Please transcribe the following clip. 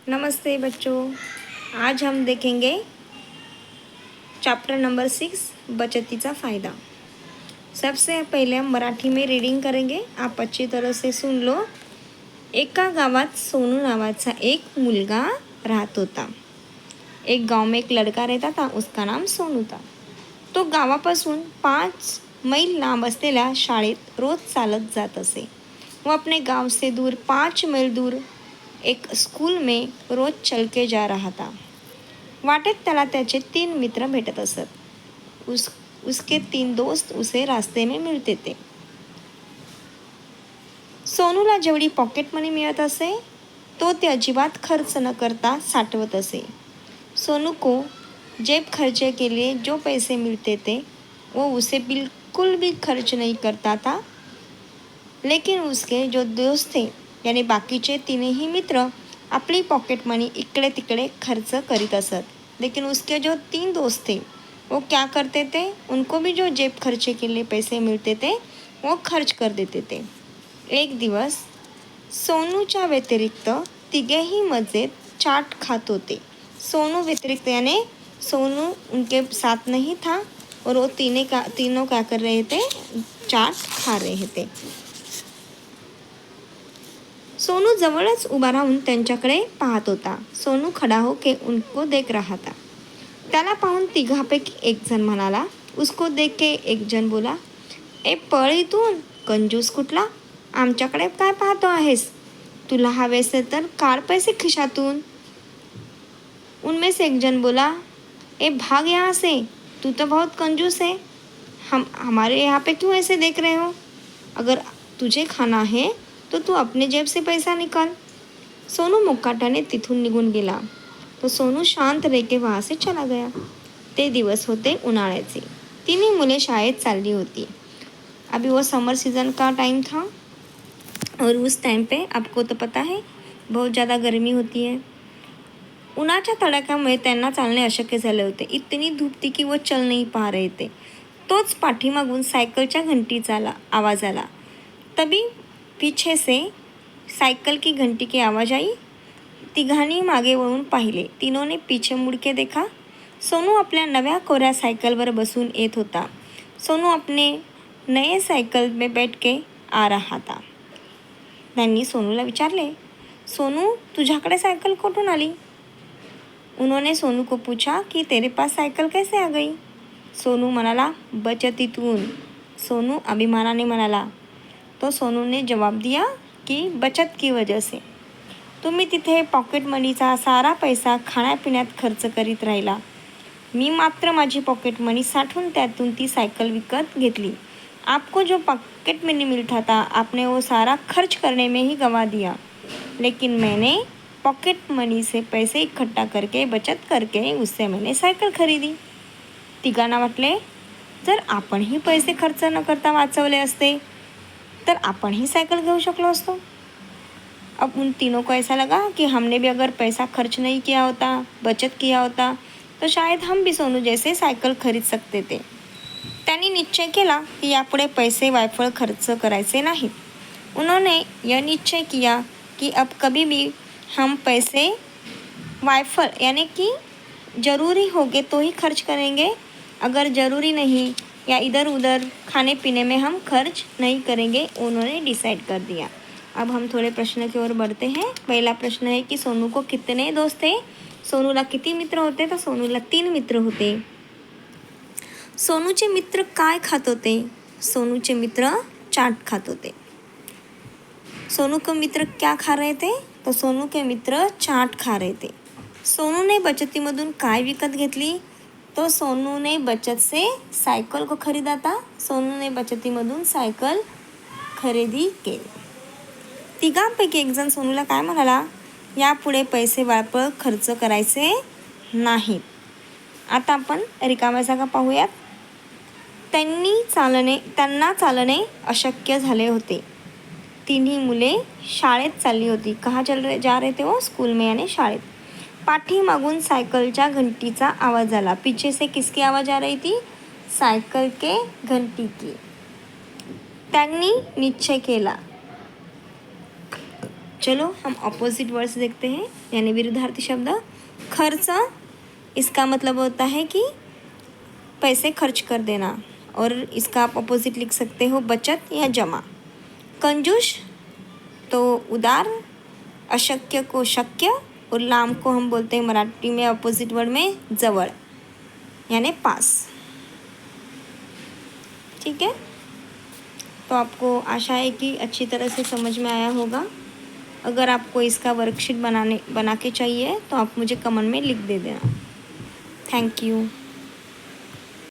नमस्ते बच्चों। आज हम देखेंगे चैप्टर नंबर 6 बचतीचा फ़ायदा। सबसे पहले हम मराठी में रीडिंग करेंगे, आप अच्छी तरह से सुन लो। एका गावात सोनू नावाचा एक मुलगा राहत होता। एक गांव में एक लड़का रहता था, उसका नाम सोनू था। तो गावापासून 5 मैल लांब असलेल्या शाळेत रोज चालत जात असे। वो अपने गांव से दूर 5 मैल दूर एक स्कूल में रोज चल के जा रहा था। वाटेत त्याला त्याचे 3 मित्र भेटत असत। उसके 3 दोस्त उसे रास्ते में मिळते थे। सोनूला जेवढी पॉकेट मनी मिळत असे तो ते अजिबात खर्च न करता साठवत असे। सोनू को जेब खर्चे के लिए जो पैसे मिलते थे वो उसे बिल्कुल भी खर्च नहीं करता था। लेकिन उसके जो दोस्त थे यानी बाकीचे तीनही मित्र अपनी पॉकेट मनी इकडे तिकडे खर्च करीत असत। लेकिन उसके जो 3 दोस्त थे वो क्या करते थे, उनको भी जो जेब खर्चे के लिए पैसे मिलते थे वो खर्च कर देते थे। एक दिवस सोनूच्या व्यतिरिक्त तिघेही मजेत चाट खात होते। सोनू व्यतिरिक्त यानी सोनू उनके साथ नहीं था और वो तीनों क्या कर रहे थे, चाट खा रहे थे। सोनू जवळच उभा राहून त्यांच्याकडे पाहत होता। सोनू खड़ा होके उनको देख रहा था। त्याला पाहून तिघापैकी एक जण म्हणाला, उसको देख के एक जण बोला, ए पळ इथून, कंजूस कुठला, आमच्याकडे काय पाहतो आहेस, तुला हवेसे तर काढ पैसे खिशातून। उनमें से एक जन बोला, ए भाग यहाँ से, तू तो बहुत कंजूस है, हम हमारे यहाँ पे क्यों ऐसे देख रहे हो, अगर तुझे खाना है तो तू अपने जेब से पैसा निकाल। सोनू मुकाट्याने तिथून निघून गेला। तो सोनू शांत रहके वहाँ से चला गया। ते दिवस होते उन्हाळ्याचे। तिन्ही मुले शाळेत चालली होती। अभी वो समर सीज़न का टाइम था और उस टाइम पे आपको तो पता है बहुत ज़्यादा गर्मी होती है। उन्हाच्या तडाख्यामुळे त्यांना चालणे अशक्य झाले होते। इतनी धूप थी की वो चल नहीं पा रहे थे। तोच पाठीमागून सायकलच्या घंटीचा आवाज़ आला। तभी पीछे से साइकिल की घंटी की आवाज़ आई। तिघांनी मागे वळून पाहिले। तीनों ने पीछे मुड़ के देखा। सोनू आपल्या नव्या कोऱ्या सायकलवर बसून येत होता। सोनू अपने नए सायकल में बैठ के आ रहा था। त्यांनी सोनूला विचारले, सोनू तुझ्याकडे सायकल कुठून आली? उन्होंने सोनू को पूछा कि तेरे पास सायकल कैसे आ गई? सोनू म्हणाला, बचतीतून। सोनू अभिमानाने म्हणाला। तो सोनू ने जवाब दिया की बचत की वजह से। तुम्ही तिथे पॉकेट मनीचा सारा पैसा खाण्यापिण्यात खर्च करीत राहिला, मी मात्र माझी पॉकेट मनी साठवून त्यातून ती सायकल विकत घेतली। आपको जो पॉकेट मनी मिलता था आपने वो सारा खर्च करने में ही गंवा दिया, लेकिन मैंने पॉकेट मनी से पैसे इकट्ठा करके बचत करके उससे मैंने सायकल खरीदी। तिघांना वाटले, जर आपणही पैसे खर्च न करता वाचवले असते तर आपणही सायकल घेऊ शकलो असतो। अब उन तीनों को ऐसा लगा कि हमने भी अगर पैसा खर्च नहीं किया होता, बचत किया होता, तो शायद हम भी सोनू जैसे सायकल खरीद सकते थे। त्यांनी निश्चय केला की यापुढे पैसे वायफळ खर्च करायचे नाहीत। उन्होंने यह निश्चय किया कि अब कभी भी हम पैसे वायफळ यानी कि ज़रूरी होगे तो ही खर्च करेंगे, अगर ज़रूरी नहीं या इधर उधर खाने पीने में हम खर्च नहीं करेंगे, उन्होंने डिसाइड कर दिया। अब हम थोड़े प्रश्न की ओर बढ़ते हैं। पहला प्रश्न है कि सोनू को कितने दोस्त थे? सोनूला किती मित्र होते? तर सोनूला 3 मित्र होते। सोनूचे मित्र काय खात होते? सोनूचे मित्र चाट खात होते। सोनू के मित्र क्या खा रहे थे? तो सोनू के मित्र चाट खा रहे थे। सोनूने बचतीमधून काय विकत घेतली? तो सोनूने बचत से सायकल को खरीदा था। सोनूने बचतीमधून सायकल खरेदी केली। तिघांपैकी एक जण सोनूला काय म्हणाला, यापुढे पैसे वायफळ खर्च करायचे नाहीत। आता आपण रिकाम्या जागा पाहूयात। त्यांना चालणे अशक्य झाले होते। तिन्ही मुले शाळेत चालली होती। कहाँ जा रहे थे वो? स्कूल में यानी शाळेत। पाठीमागून सायकलच्या घंटीचा आवाज आला। पीछे से किसकी आवाज आ रही थी? सायकल के घंटी की। त्यांनी निश्चय केला, चलो हम ऑपोजिट वर्ड्स देखते हैं, यानी विरुद्धार्थी शब्द। खर्च, इसका मतलब होता है कि पैसे खर्च कर देना, और इसका आप अपोजिट लिख सकते हो बचत या जमा। कंजूस तो उदार, अशक्य को शक्य, और लांब को हम बोलते हैं मराठी में अपोजिट वर्ड में जवळ, यानी पास। ठीक है, तो आपको आशा है कि अच्छी तरह से समझ में आया होगा। अगर आपको इसका वर्कशीट बना के चाहिए तो आप मुझे कमेंट में लिख दे देना। Thank you.